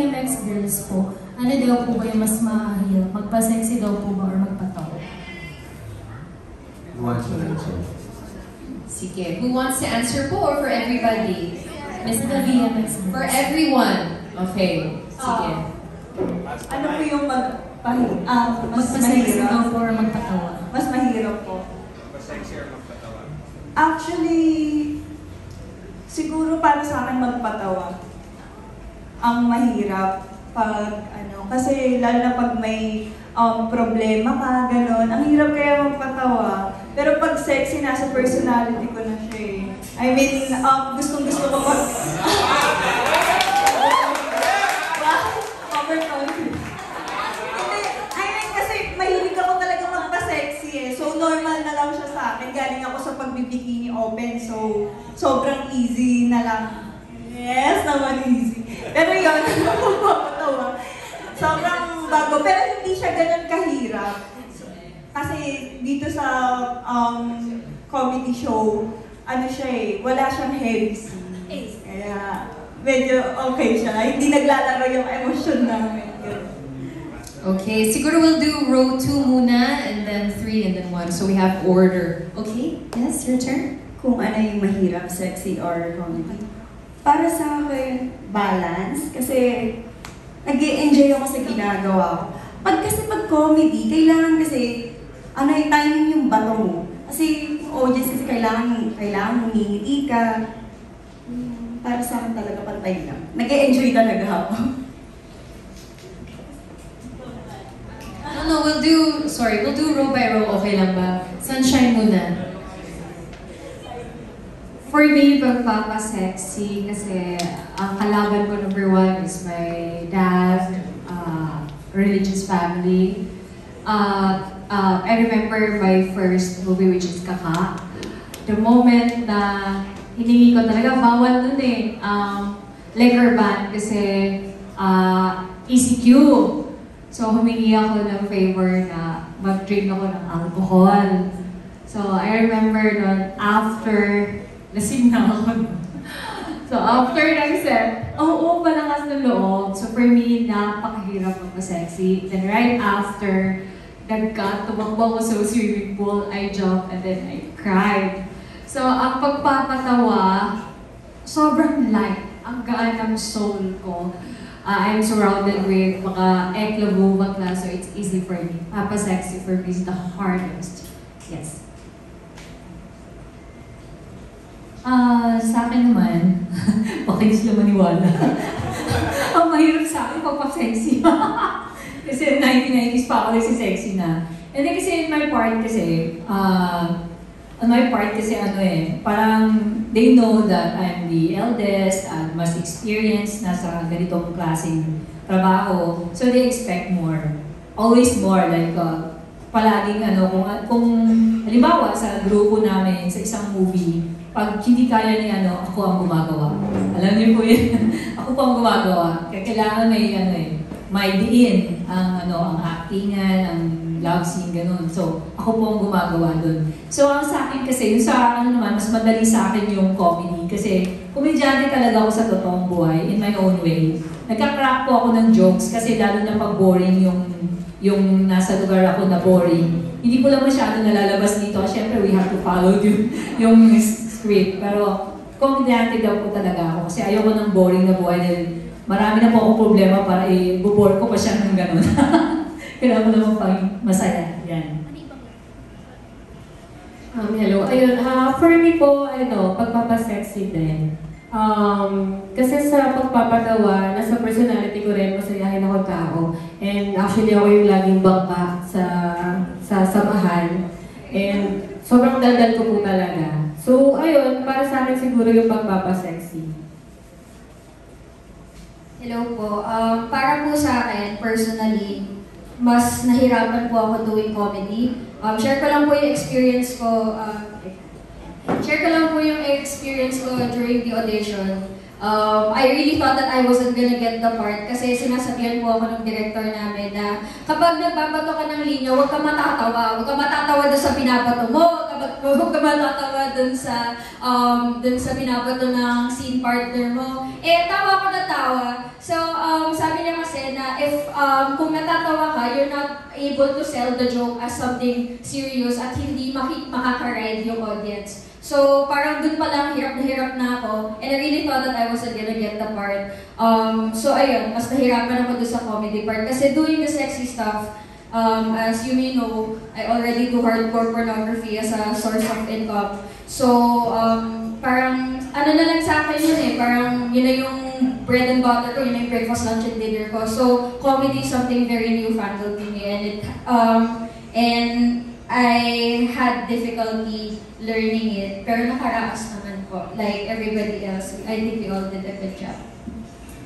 VMX girls po, ano daw po kayo mas mahirap? Magpa-sexy daw po ba or magpatawa? Who wants to answer? Sige. Who wants to answer po or for everybody? Miss the VMX girls. For everyone. Okay. Sige. Ano po yung mas Magpa-sexy daw mahirap? po or magpatawa? Mas mahirap po. Sexy or magpatawa? Actually, siguro para sa akin magpatawa. Ang mahirap pag kasi lalo na pag may problema ka, gano'n. Ang hirap kaya magpatawa. Pero pag sexy, nasa personality ko na siya eh. I mean, gustong-gusto ko pag... Overconfident. I mean, kasi mahilig ako talaga magpa-sexy eh. So, normal na lang siya sa akin. Galing ako sa pagbibikini open. So, sobrang easy na lang. Yes, naman easy. Pero yun, napapatawa. Sobrang bago. Pero hindi siya ganun kahirap. Kasi dito sa comedy show, ano siya eh, wala siyang heavy scene. Kaya medyo okay siya. Hindi naglalaro yung emosyon namin. Okay, siguro we'll do row 2 muna, and then 3, and then 1. So we have order. Okay? Yes, your turn. Kung ano yung mahirap, sexy or comedy. Para sa akin, balance. Kasi nag-e-enjoy ako sa ginagawa ko. Kasi pag comedy, kailangan kasi yung timing yung bato mo. Kasi audience kasi kailangan humingiti ka. Para sa akin talaga pantay lang. Nag-e-enjoy talaga ako. No, we'll do row by row. Okay lang ba? Sunshine muna. For me, pagpapasexy kasi ang kalaban ko number 1 is my dad, religious family. I remember my first movie which is Kaka. The moment na hiningi ko talaga, bawal nun eh. Liquor ban kasi ECQ. So humingi ako ng favor na mag-drink ako ng alcohol. So I remember nun, after lasing na ako. So after ng set, malakas ng loob. So for me, napakahirap magpa-sexy. Then right after, tumakbo ko sa swimming pool, I jumped and then I cried. So ang pagpapatawa, sobrang light. Ang gaan ng soul ko. I'm surrounded with mga eklabu bakla, so it's easy for me. Papa-sexy for me is the hardest. Yes. Sa akin naman, bakit sila maniwala? Ang mahirap sa akin pagpa-sexy. Kasi 1990s pa ako nagsisexy na. And then kasi in my part kasi, parang they know that I'm the eldest and mas experienced na sa ganitong klaseng trabaho. So they expect more. Always more, like palaging kung halimbawa sa grupo namin, sa isang movie, pag hindi kaya ni ako ang gumagawa. Alam niyo po yun, ako po ang gumagawa. Kaya kailangan may diin ang actingan, ang love scene, ganun. So, ako po ang gumagawa dun. So, ang sa akin kasi, yung sa naman, mas madali sa akin yung comedy. Kasi, komedyante talaga ako sa totoong buhay, in my own way. Nagka-crack po ako ng jokes, kasi lalo na pag boring yung nasa lugar ako na boring. Hindi ko lang masyado nalalabas dito. Siyempre, we have to follow yung script. Pero, komedyante daw po talaga ako. Kasi ayoko ng boring na buhay dahil marami na po akong problema para i-bore ko pa siya ng gano'n. Kailangan ko naman pang masaya. Yan. Hello. Ayun, for me po, pagpapasexy din. Kasi sa pagpapatawa, nasa personality ko rin, masayahin ako tao. And actually, ako yung laging bangka sa samahan. And sobrang daldal ko po talaga. So, ayun, para sa akin siguro yung pagpapasexy. Hello po. Para po sa akin, personally, mas nahirapan po ako doing comedy. Share ko lang po yung experience ko. During the audition. I really thought that I wasn't gonna get the part kasi sinasabihan po ako ng director namin na kapag nagbabato ka ng linya, huwag ka matatawa. Huwag ka matatawa doon sa binabato mo. huwag ka matatawa dun sa binabato ng scene partner mo. Eh, tawa ko na tawa. So, sabi niya kasi na if kung natatawa ka, you're not able to sell the joke as something serious at hindi makaka-ride yung audience. So, parang dun pa lang, hirap na ako. And I really thought that I wasn't gonna get the part. So, ayun, mas nahirapan ako dun sa comedy part. Kasi doing the sexy stuff, as you may know, I already do hardcore pornography as a source of income. So, parang, ano na lang sa akin yun eh, parang yun na yung bread and butter ko, yun na yung breakfast, lunch, and dinner ko. So, comedy is something very newfangled to me, and I had difficulty learning it, pero nakaraas naman po, like everybody else. I think we all did a good job.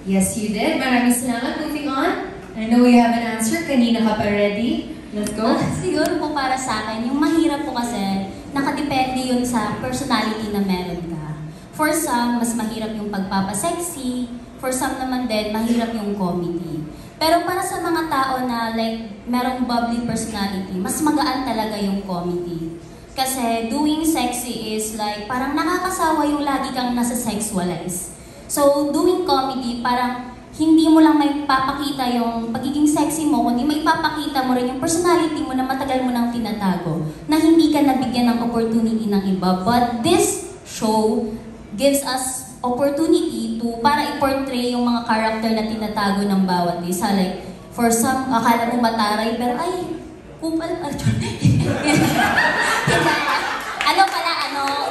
Yes, you did. Maraming salamat. Moving on. I know we have an answer. Kanina ka pa ready. Let's go. Siguro po para sa akin, yung mahirap po kasi, nakadepende yun sa personality na meron ka. For some, mas mahirap yung pagpapasexy. For some naman din, mahirap yung comedy. Pero para sa mga tao na like merong bubbly personality, mas magaan talaga yung comedy. Kasi doing sexy is like parang nakakasawa yung lagi kang nasa sexualize. So doing comedy, parang hindi mo lang may papakita yung pagiging sexy mo, kundi may papakita mo rin yung personality mo na matagal mo nang tinatago, na hindi ka nabigyan ng opportunity ng iba. But this show gives us opportunity to para i-portray yung mga character na tinatago ng bawat isa. Like, for some, akala mo mataray, pero ay, kupal,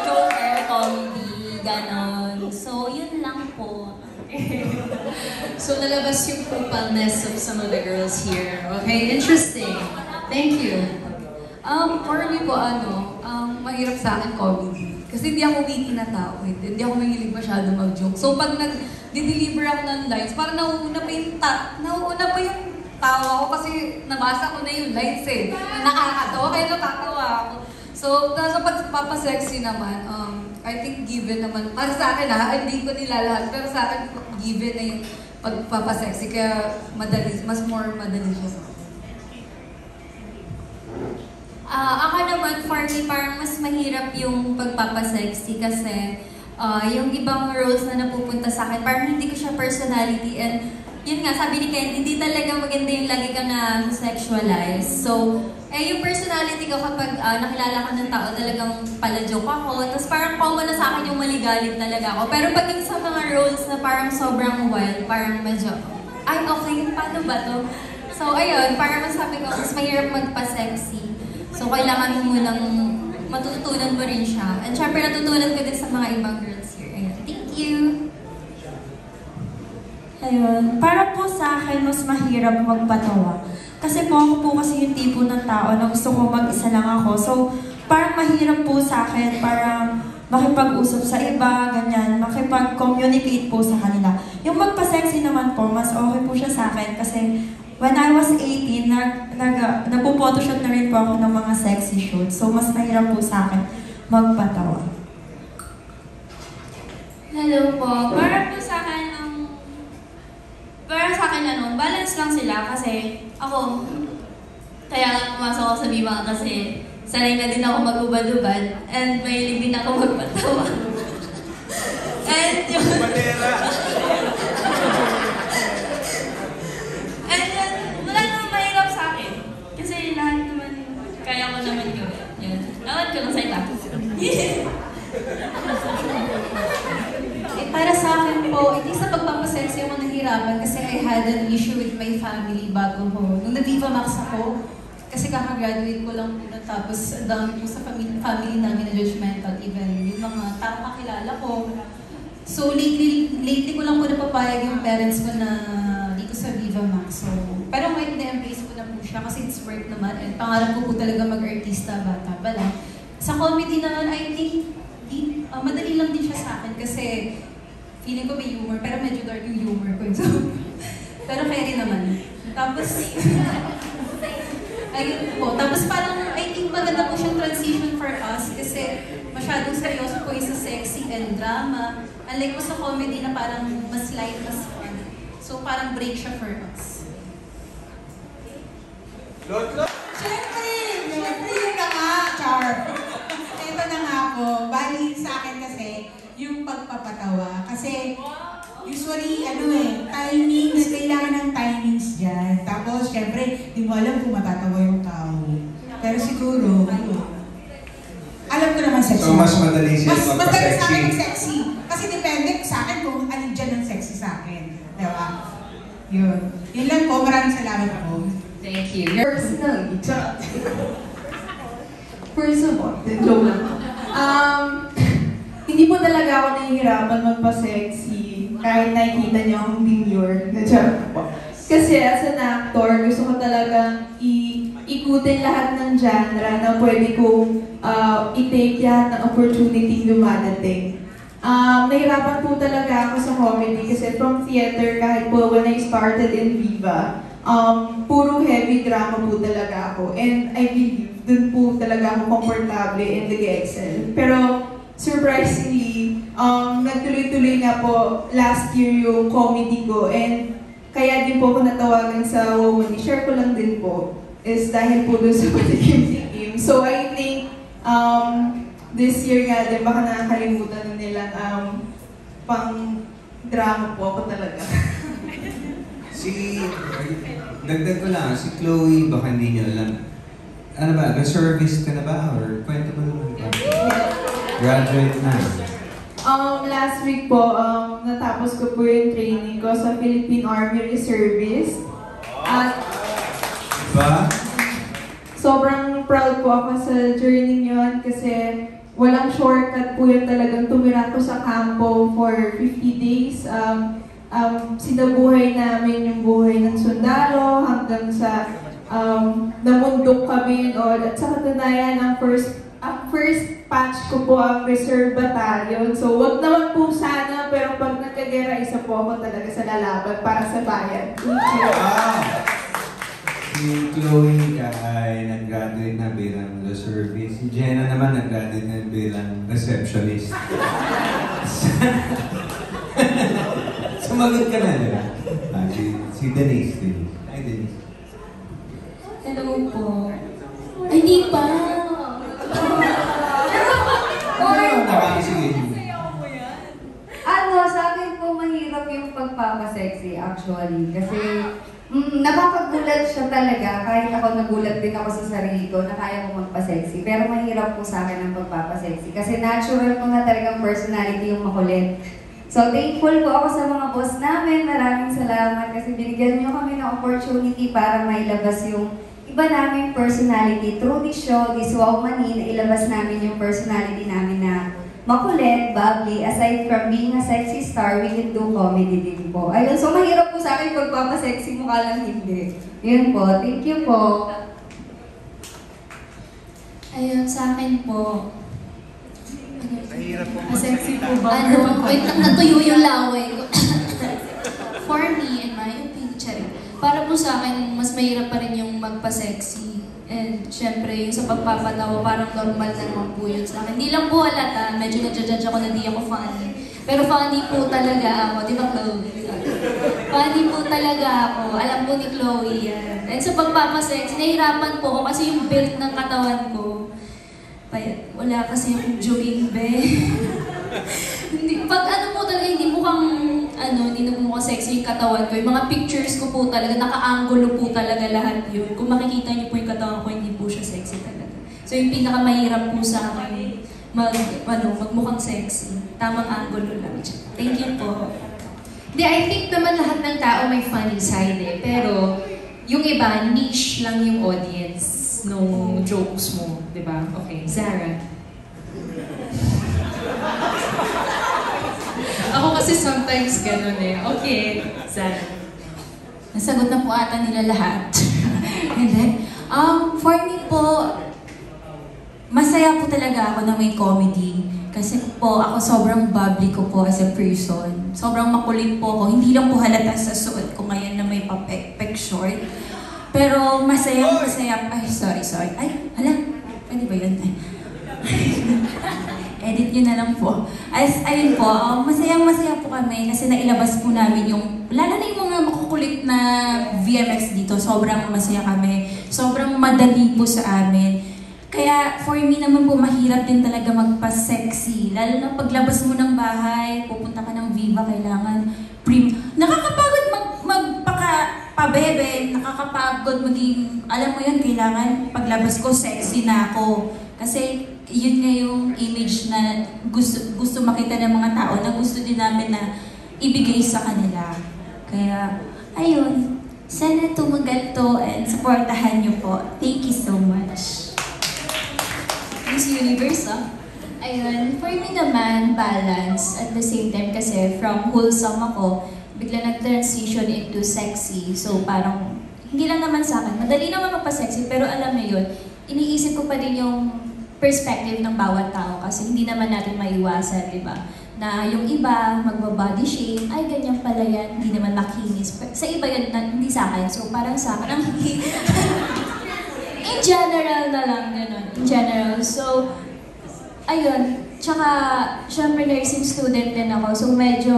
joker, comedy, ganon. So, yun lang po. So, nalabas yung kupalness of some of the girls here. Okay, interesting. Thank you. For me po, mahirap sa akin comedy. Kasi hindi ako witty na tao. Hindi ako mahilig masyado mag-joke. So pag nag-deliver ako ng lines, parang nauuna pa yung tawa ko kasi nabasa ko na yung lines eh. Nakakatawa, kaya natatawa ako. So, sa pagpapasexy naman, I think given naman, para sa akin hindi ko nilalahat, pero sa akin given na yung pagpapasexy, kaya mas more madali siya sa akin. Ako naman, for me, parang mas mahirap yung pagpapasexy kasi yung ibang roles na napupunta sa akin, parang hindi ko siya personality. And yun nga, sabi ni Ken, hindi talaga maganda yung lagi ka na sexualize. So, yung personality ko kapag nakilala ko ng tao, talagang pala-joke ako. Tapos parang common na sa akin yung maligalig talaga ako. Pero pag sa mga roles na parang sobrang wild, parang medyo, ay okay, paano ba to? So, ayun, parang masabi ko, mas mahirap magpa-sexy. So, kailangan mo munang matutunan mo rin siya. And syempre, natutunan ko din sa mga ibang girls here. Ayun. Thank you! Ayun. Para po sa akin, mas mahirap magpatawa. Kasi ako po kasi yung tipo ng tao na gusto ko mag-isa lang ako. So, parang mahirap po sa akin para makipag-usap sa iba, ganyan, makipag-communicate po sa kanila. Yung magpa-sexy naman po, mas okay po siya sa akin kasi when I was 18, nagpo-photoshoot na rin po ako ng mga sexy shoots. So, mas mahirap po sa akin magpatawa. Hello po. Para sa akin, balance lang sila kasi ako, kaya nga pumasok ako sa Viva kasi sanay na din ako mag-ubad-ubad and mahilig din ako magpatawa. And yun, wala naman mahirap sa akin. Kasi lahat naman, kaya ko naman gawin. Yun. Nawad ko lang sa iba. Para sa akin po, hindi sa pagpapasexy ako nahirapan kasi I had an issue with my family bago ko. Nung nag-Viva Max ako, kasi kakagraduate ko lang po tapos ang dami po sa family namin na judgmental, even yung mga taong kakilala ko. So lately ko lang po napapayag yung parents ko na dito sa Viva Max. So, pero ngayon na-embrace ko na po siya kasi it's work naman and pangarap ko po talaga mag-artista bata pa lang. Sa comedy naman, I think madali lang din siya sa akin kasi feeling ko may humor, pero medyo dark yung humor ko. So, pero kaya rin naman. Tapos, ayun po. Tapos parang, I think maganda po siyang transition for us kasi masyadong seryoso po yung sa sexy and drama. Unlike po sa comedy na parang mas light, mas fun. So parang break siya for us. Siyempre, yun ka nga, Char. Ito akin kasi yung pagpapatawa. Kasi usually, timings, kailangan ng timings dyan. Tapos, syempre, di mo alam kung matatawa yung tao. Pero siguro, alam ko naman sexy. So, mas madali siya Mas madali sa akin magpa-sexy. yung sexy. Kasi depende sa akin kung alin dyan ang sexy sa akin. Diba? Yun. Yun lang po. Maraming salamat po. Thank you. Personally, first of all, joke lang. Hindi po talaga ako nahihirapan magpa-sexy kahit nakikita niyo akong demure. Kasi as an actor, gusto ko talagang ikutin lahat ng genre na pwede kong i-take lahat ng opportunity dumadating. Nahirapan po talaga ako sa comedy kasi from theater, kahit po when I started in Viva, puro heavy drama po talaga ako. And I believe, dun po talaga ako komportable and nag-excel. Pero surprisingly, nagtuloy-tuloy nga po last year yung comedy ko. And kaya din po ako natawagan sa Woman. I-share ko lang din po is dahil po dun sa patikim-tikim. So I think this year nga din baka nakakalimutan na nilang pang drama po ako talaga. Dagdag ko lang, si Chloe, baka hindi niyo alam. Ano ba, reservist ka na ba? Or kwento mo naman ba? Graduate na. Last week po, natapos ko po yung training ko sa Philippine Army Reservist. At Diba? sobrang proud po ako sa journey yun kasi walang shortcut po yun talagang tumira ko sa campo for 50 days. Sinabuhay namin yung buhay ng sundalo hanggang sa namundok kami and all. At sa katunayan, ang first patch ko po ang Reserve Battalion. So, wag naman po sana, pero pag nagkagera, isa po ako talaga sa lalaban para sa bayan. Thank you. Si Chloe ay nag-graduate na bilang reservist. Si Jenna naman nag-graduate na bilang receptionist. Sumagot ka na, di ba? Si Denise. Hi, Denise. Hello po. Ay, hindi pa. Sige. Sa akin po mahirap yung pagpapasexy actually. Kasi napapagulat siya talaga. Kahit ako nagulat din ako sa sarili ko na kaya ko magpasexy. Pero mahirap po sa akin ang pagpapasexy. Kasi natural ko na talagang personality yung makulit. So thankful po ako sa mga boss namin. Maraming salamat kasi binigyan niyo kami ng opportunity para mailabas yung iba naming personality. Through this show, this Wow Mani, na ilabas namin yung personality namin na makulit, bubbly. Aside from being a sexy star, we can do comedy din po. Ayun, so mahirap po sa akin pagpapasexy, mukha lang hindi. Yun po, thank you po. Ayun, sa akin po. Mahirap po Sexy po ba? Wait lang, natuyo yung laway ko. For me, in my opinion, para po sa akin, mas mahirap pa rin yung magpa-sexy. And syempre, yung sa pagpapatawa, parang normal na naman po yun sa akin. Hindi lang po halata, medyo na-judge ako na di ako funny. Pero funny po talaga ako, di ba Chloe? Funny po talaga ako, alam po ni Chloe yan. And sa pagpapasexy, nahihirapan po ako kasi yung build ng katawan ko. Wala kasi yung jogging hindi, pag ano po talaga, hindi mukhang sexy yung katawan ko. Yung mga pictures ko po talaga, naka-angulo po talaga lahat yun. Kung makikita niyo po yung katawan ko, hindi po siya sexy talaga. So yung pinakamahirap po sa akin, magmukhang sexy. Tamang angulo lang. Thank you po. I think naman lahat ng tao may funny side eh. Pero yung iba, niche lang yung audience nung jokes mo, di ba? Okay, Zara. Ako kasi sometimes ganun eh. Okay, Zara. Nasagot na po ata nila lahat. And then, for me po, masaya po talaga ako na may comedy. Kasi po, ako sobrang bubbly ko po as a person. Sobrang makulit po ako. Hindi lang po halata sa suot ko ngayon na may pa-pek short. Pero masaya. Ay, sorry. Ay, hala. Pwede ba yun? Edit nyo na lang po. Ayun po, masaya po kami kasi nailabas po namin yung, lalo na yung mga makukulit na VMX dito. Sobrang masaya kami. Sobrang madali po sa amin. Kaya for me naman po, mahirap din talaga magpa-sexy. Lalo na paglabas mo ng bahay, pupunta ka ng Viva, kailangan nakakapagod magpaka-pabebe, nakakapagod maging, alam mo yun, kailangan paglabas ko, sexy na ako. Kasi yun nga yung image na gusto makita ng mga tao, na gusto din namin na ibigay sa kanila. Kaya, ayun, sana tumagal to and supportahan niyo po. Thank you so much. Miss Universe, Ayun, for me naman, balance at the same time kasi from wholesome ako, bigla nag-transition into sexy. So parang, hindi lang naman sa akin, madali naman magpa-sexy, pero alam mo yun, iniisip ko pa din yung perspective ng bawat tao kasi hindi naman natin maiwasan, di ba? Na yung iba, magba-body shape, ay ganyan pala yan, hindi naman makinis. Sa iba yun, hindi sa akin. So parang sa akin, in general na lang, gano'n. In general. So, ayun. Tsaka, syempre nursing student din ako. So, medyo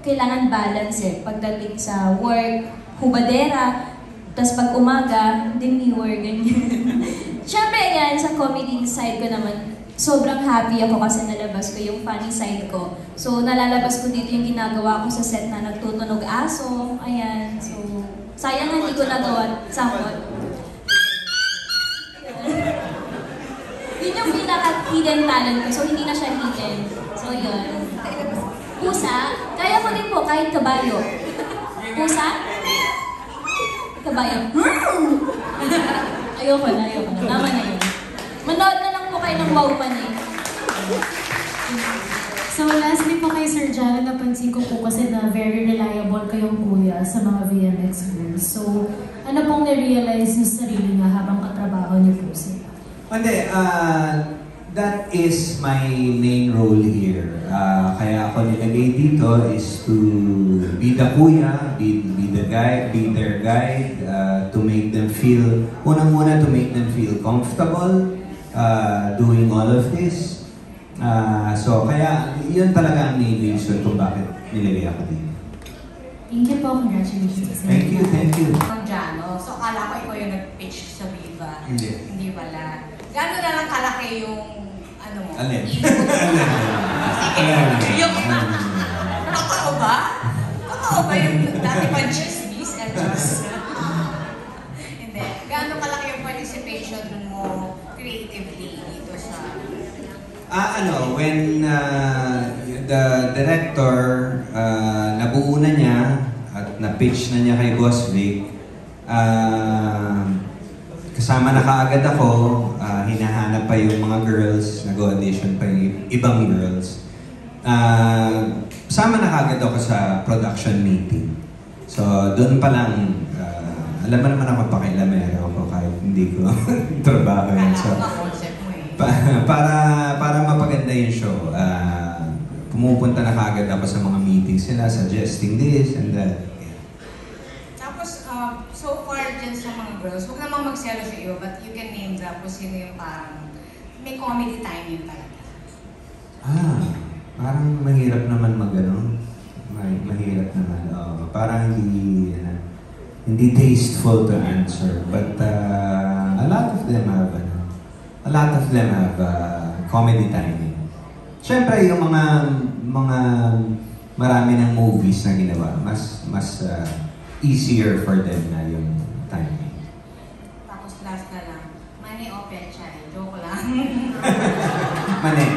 kailangan balance pagdating sa work, hubadera, tapos pag umaga, demure, ganyan. Syempre, yan, sa comedy side ko naman, sobrang happy ako kasi nalabas ko yung funny side ko. So, nalalabas ko dito yung ginagawa ko sa set na nagtutunog aso. Ayan. So, sayang hindi ko nagawa. Samot. Yun yung pinaka-hidden talent ko. So, hindi na siya hidden. So, yun. Pusa. Kaya ko din po, kahit kabayo. Pusa? Kabayo. Ayoko na. Tama na yun. Manood na lang po kayo ng Wow Panay. So lastly po kay Sir John, napansin ko po kasi na very reliable kayong kuya sa mga VMX girls. So ano pong na-realize niyo sa sarili nga habang katrabaho niyo po sila? Hindi, that is my main role here. Kaya ako nilagay dito is to be the kuya, be the guide, be their guide, to make them feel, unang-una to make them feel comfortable doing all of this. So kaya yun talaga ang main reason kung bakit nilagay ako dito. Thank you po, congratulations. Thank you. Jano, so akala ko ikaw yung nag-pitch sa Viva. Hindi. Hindi pala. Gano'n na lang kalaki yung, ano mo? Alin? Yung, totoo ba? Totoo ba yung dati pa chismis and just? Hindi. Gano'n kalaki yung participation mo creatively dito sa... When the director, nabuo na niya at na-pitch na niya kay Boss Vic, kasama na kaagad ako, hinahanap pa yung mga girls, nag-audition pa yung ibang girls. Kasama na kaagad ako sa production meeting. So, doon pa lang, alam mo naman ako pakilamero ako kahit hindi ko trabaho yun. So, para mapaganda yung show, pumupunta na kaagad ako sa mga meetings sila, suggesting this and that. Tapos, so far dyan sa mga girls, huwag namang magselo sa iyo, but you can name drop kung sino yung parang may comedy timing talaga. Parang mahirap naman mag-ano. Mahirap naman. Parang hindi tasteful to answer. But a lot of them have comedy timing. Siyempre, yung mga marami ng movies na ginawa, mas easier for them na yung timing. Tapos last na lang, Manny o Pechay, joke lang. Manny.